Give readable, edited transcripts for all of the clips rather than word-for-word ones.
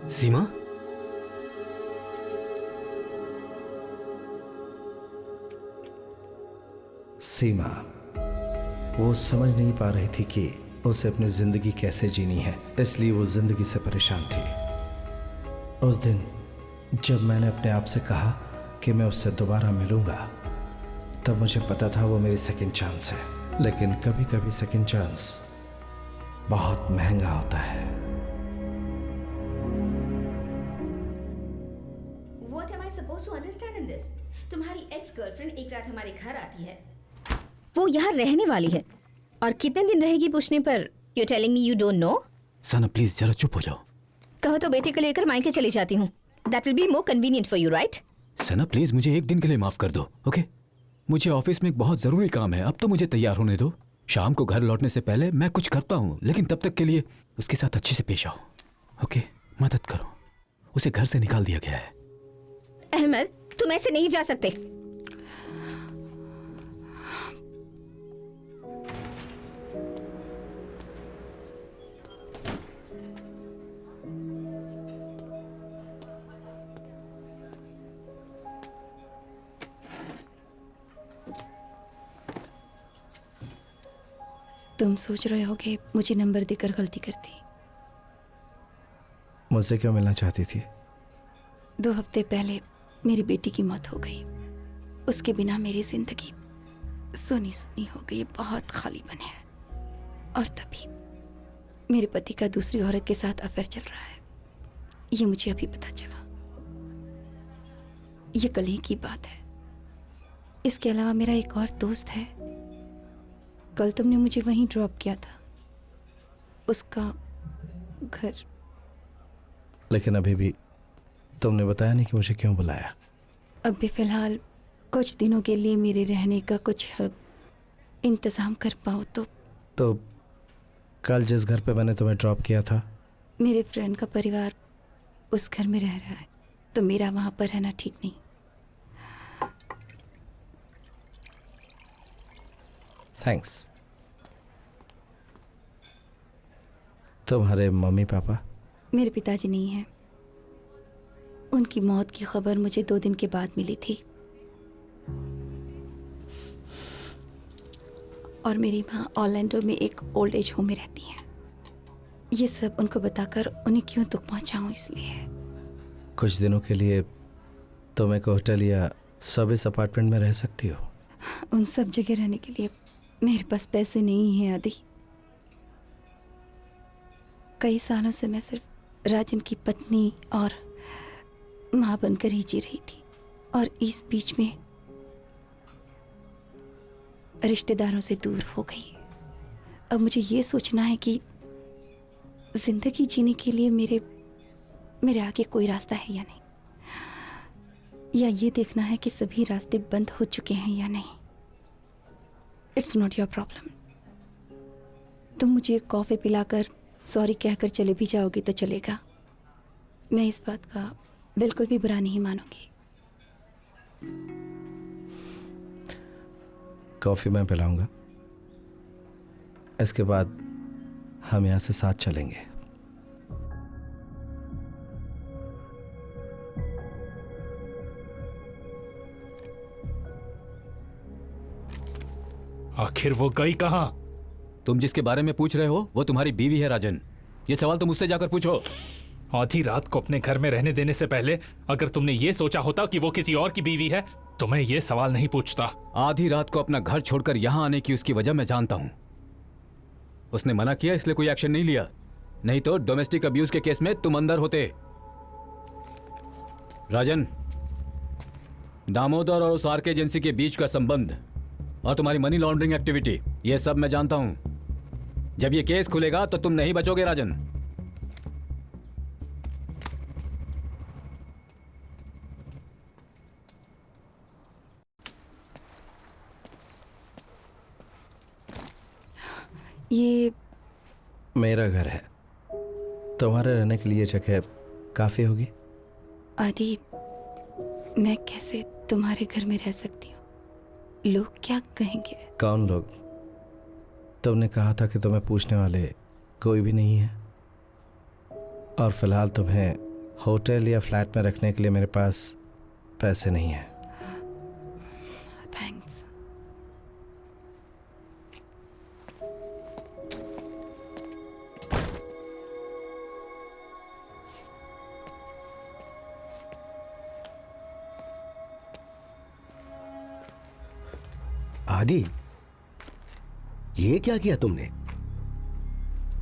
सीमा, सीमा वो समझ नहीं पा रही थी कि उसे अपनी जिंदगी कैसे जीनी है, इसलिए वो जिंदगी से परेशान थी। उस दिन जब मैंने अपने आप से कहा कि मैं उससे दोबारा मिलूंगा, तब मुझे पता था वो मेरी सेकंड चांस है। लेकिन कभी कभी सेकंड चांस बहुत महंगा होता है। What am I supposed to understand in this? तुम्हारी एक्स गर्लफ्रेंड एक रात हमारे घर आती है, वो यहाँ रहने वाली है, और कितने दिन रहेगी पूछने पर you telling me you don't know. Sana please जरा चुप हो जाओ। कहो तो बेटे को लेकर मायके चली जाती हूँ। That will be more convenient for you, right? Sana please मुझे एक दिन के लिए माफ कर दो, ओके? मुझे ऑफिस में एक बहुत जरूरी काम है, अब तो मुझे तैयार होने दो। शाम को घर लौटने से पहले मैं कुछ करता हूँ, लेकिन तब तक के लिए उसके साथ अच्छे से पेश आओ, ओके? मदद करो, उसे घर से निकाल दिया गया है। अहमद, तुम ऐसे नहीं जा सकते। तुम सोच रहे होगे मुझे नंबर देकर गलती कर दी। मुझसे क्यों मिलना चाहती थी? 2 हफ्ते पहले मेरी बेटी की मौत हो गई। उसके बिना मेरी जिंदगी सुनी सुनी हो गई, बहुत खालीपन है। और तभी मेरे पति का दूसरी औरत के साथ अफेयर चल रहा है, ये मुझे अभी पता चला। ये कल ही की बात है। इसके अलावा मेरा एक और दोस्त है, कल तुमने मुझे वहीं ड्रॉप किया था, उसका घर। लेकिन अभी भी तुमने बताया नहीं कि मुझे क्यों बुलाया। अब भी फिलहाल कुछ दिनों के लिए मेरे रहने का कुछ इंतज़ाम कर पाओ तो कल जिस घर पे मैंने तुम्हें ड्रॉप किया था, मेरे फ्रेंड का परिवार उस घर में रह रहा है, तो मेरा वहाँ पर रहना ठीक नहीं। थैंक्स। तुम्हारे मम्मी पापा? मेरे पिताजी नहीं हैं। उनकी मौत की खबर मुझे 2 दिन के बाद मिली थी, और मेरी माँ ऑरलैंडो में एक ओल्ड एज होम में रहती हैं। ये सब उनको बताकर उन्हें क्यों दुख पहुंचाऊं, इसलिए। कुछ दिनों के लिए तुम एक होटल या सर्विस अपार्टमेंट में रह सकती हो। उन सब जगह रहने के लिए मेरे पास पैसे नहीं हैं आदि। कई सालों से मैं सिर्फ राजन की पत्नी और माँ बनकर ही जी रही थी, और इस बीच में रिश्तेदारों से दूर हो गई। अब मुझे ये सोचना है कि जिंदगी जीने के लिए मेरे आगे कोई रास्ता है या नहीं, या ये देखना है कि सभी रास्ते बंद हो चुके हैं या नहीं। It's not your problem. तुम मुझे कॉफ़ी पिलाकर सॉरी कहकर चले भी जाओगे तो चलेगा, मैं इस बात का बिल्कुल भी बुरा नहीं मानूंगी। कॉफ़ी मैं पिलाऊंगा, इसके बाद हम यहाँ से साथ चलेंगे। आखिर वो गई कहाँ? तुम जिसके बारे में पूछ रहे हो वो तुम्हारी बीवी है राजन। ये सवाल तुम मुझसे जाकर पूछो। आधी रात को अपने घर में रहने देने से पहले अगर तुमने ये सोचा होता कि वो किसी और की बीवी है तो मैं ये सवाल नहीं पूछता। आधी रात को अपना घर छोड़कर यहाँ आने की उसकी वजह मैं जानता हूँ। उसने मना किया इसलिए कोई एक्शन नहीं लिया, नहीं तो डोमेस्टिक अब्यूज के केस में तुम अंदर होते। राजन, दामोदर और उस आरके एजेंसी के बीच का संबंध और तुम्हारी मनी लॉन्ड्रिंग एक्टिविटी, ये सब मैं जानता हूं। जब ये केस खुलेगा तो तुम नहीं बचोगे राजन। ये मेरा घर है, तुम्हारे रहने के लिए जगह काफ़ी होगी। आदि, मैं कैसे तुम्हारे घर में रह सकती हूँ? लोग क्या कहेंगे? कौन लोग? तुमने कहा था कि तुम्हें पूछने वाले कोई भी नहीं है, और फिलहाल तुम्हें होटल या फ्लैट में रखने के लिए मेरे पास पैसे नहीं हैं। थैंक्स। आदि, ये क्या किया तुमने?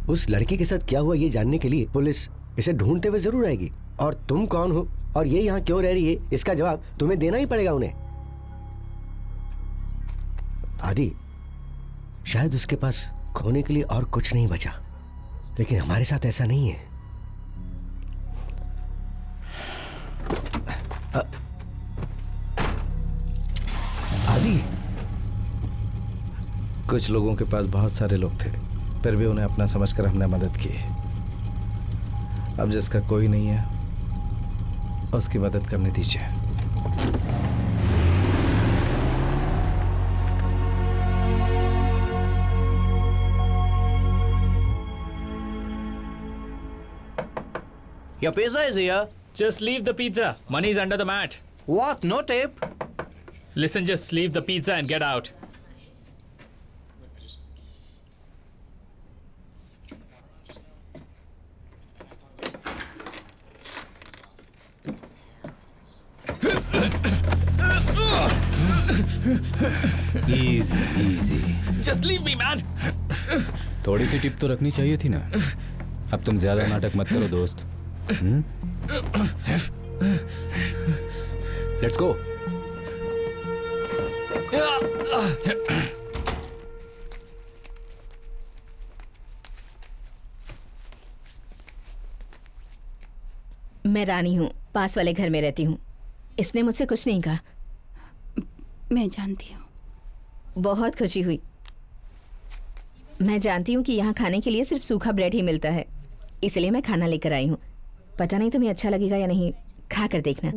उस लड़की के साथ क्या हुआ ये जानने के लिए पुलिस इसे ढूंढते हुए जरूर आएगी। और तुम कौन हो और ये यहाँ क्यों रह रही है, इसका जवाब तुम्हें देना ही पड़ेगा उन्हें। आदि, शायद उसके पास खोने के लिए और कुछ नहीं बचा, लेकिन हमारे साथ ऐसा नहीं है। आदि, कुछ लोगों के पास बहुत सारे लोग थे, फिर भी उन्हें अपना समझकर हमने मदद की। अब जिसका कोई नहीं है उसकी मदद करने दीजिए। Your pizza is here. Just leave the pizza. Money's under the mat. What? No tip? Listen, just leave the pizza and get out. Easy easy. Just leave me, man. थोड़ी सी टिप तो रखनी चाहिए थी ना। अब तुम ज्यादा नाटक मत करो दोस्त। Let's go. मैं रानी हूँ, पास वाले घर में रहती हूँ। इसने मुझसे कुछ नहीं कहा। मैं जानती हूँ। बहुत खुशी हुई। मैं जानती हूँ कि यहाँ खाने के लिए सिर्फ सूखा ब्रेड ही मिलता है, इसलिए मैं खाना लेकर आई हूँ। पता नहीं तुम्हें अच्छा लगेगा या नहीं, खा कर देखना।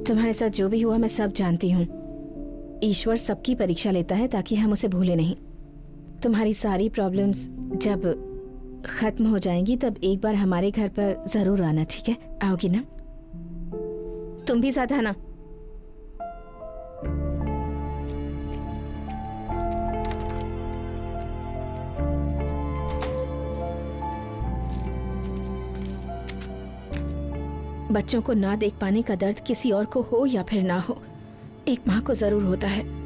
तुम्हारे साथ जो भी हुआ मैं सब जानती हूँ। ईश्वर सबकी परीक्षा लेता है ताकि हम उसे भूले नहीं। तुम्हारी सारी प्रॉब्लम्स जब खत्म हो जाएंगी तब एक बार हमारे घर पर जरूर आना, ठीक है? आओगी ना? तुम भी साथ आना। बच्चों को ना देख पाने का दर्द किसी और को हो या फिर ना हो, एक माँ को जरूर होता है।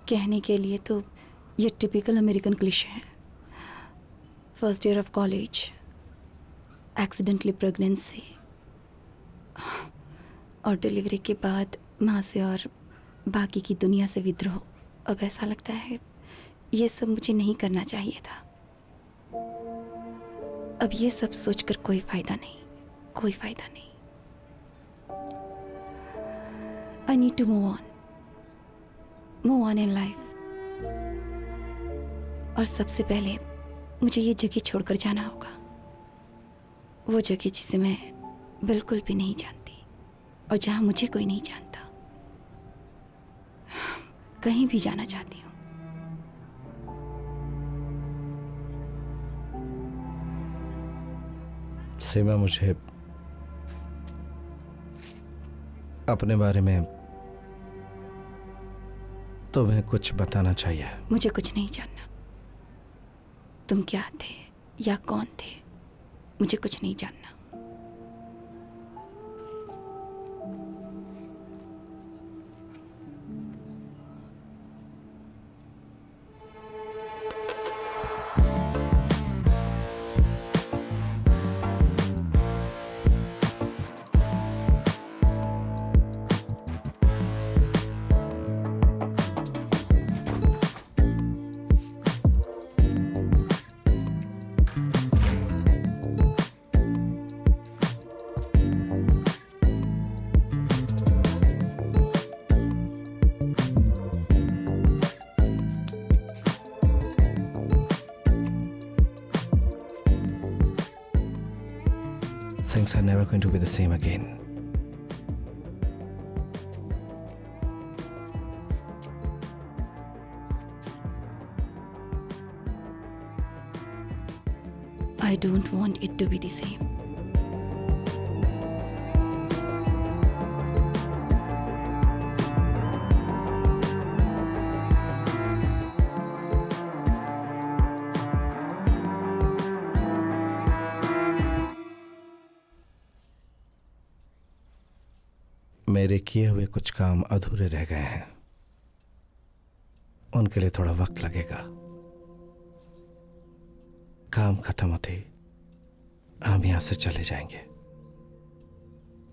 कहने के लिए तो ये टिपिकल अमेरिकन क्लिशे है। First year of college, accidentally pregnancy, और डिलीवरी के बाद माँ से और बाकी की दुनिया से विद्रोह। अब ऐसा लगता है ये सब मुझे नहीं करना चाहिए था। अब ये सब सोचकर कोई फायदा नहीं, कोई फायदा नहीं। I need to move on in life. और सबसे पहले मुझे ये जगह छोड़कर जाना होगा, वो जगह जिसे मैं बिल्कुल भी नहीं जानती और जहां मुझे कोई नहीं जानता। कहीं भी जाना चाहती हूँ। सीमा, मुझे अपने बारे में तुम्हें कुछ बताना चाहिए। मुझे कुछ नहीं जानना। तुम क्या थे या कौन थे, मुझे कुछ नहीं जानना। Things are never going to be the same again. I don't want it to be the same. मेरे किए हुए कुछ काम अधूरे रह गए हैं, उनके लिए थोड़ा वक्त लगेगा। काम खत्म होते ही हम यहां से चले जाएंगे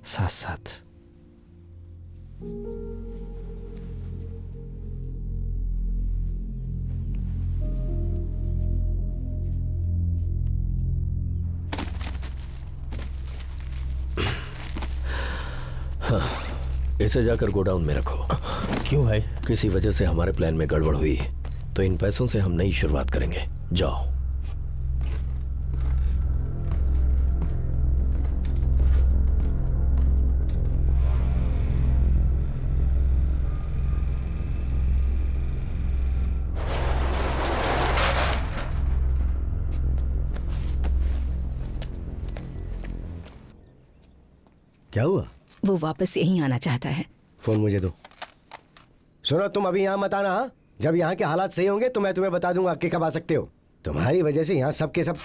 साथ साथ। इसे जाकर गोडाउन में रखो। क्यों भाई? किसी वजह से हमारे प्लान में गड़बड़ हुई तो इन पैसों से हम नई शुरुआत करेंगे। जाओ। क्या हुआ? वो वापस यहीं आना चाहता है। फोन मुझे दो। सुनो, तुम अभी यहाँ मत आना। हाँ, जब यहाँ के हालात सही होंगे तो मैं तुम्हें बता दूंगा कि कब आ सकते हो। तुम्हारी वजह से यहाँ सब के सब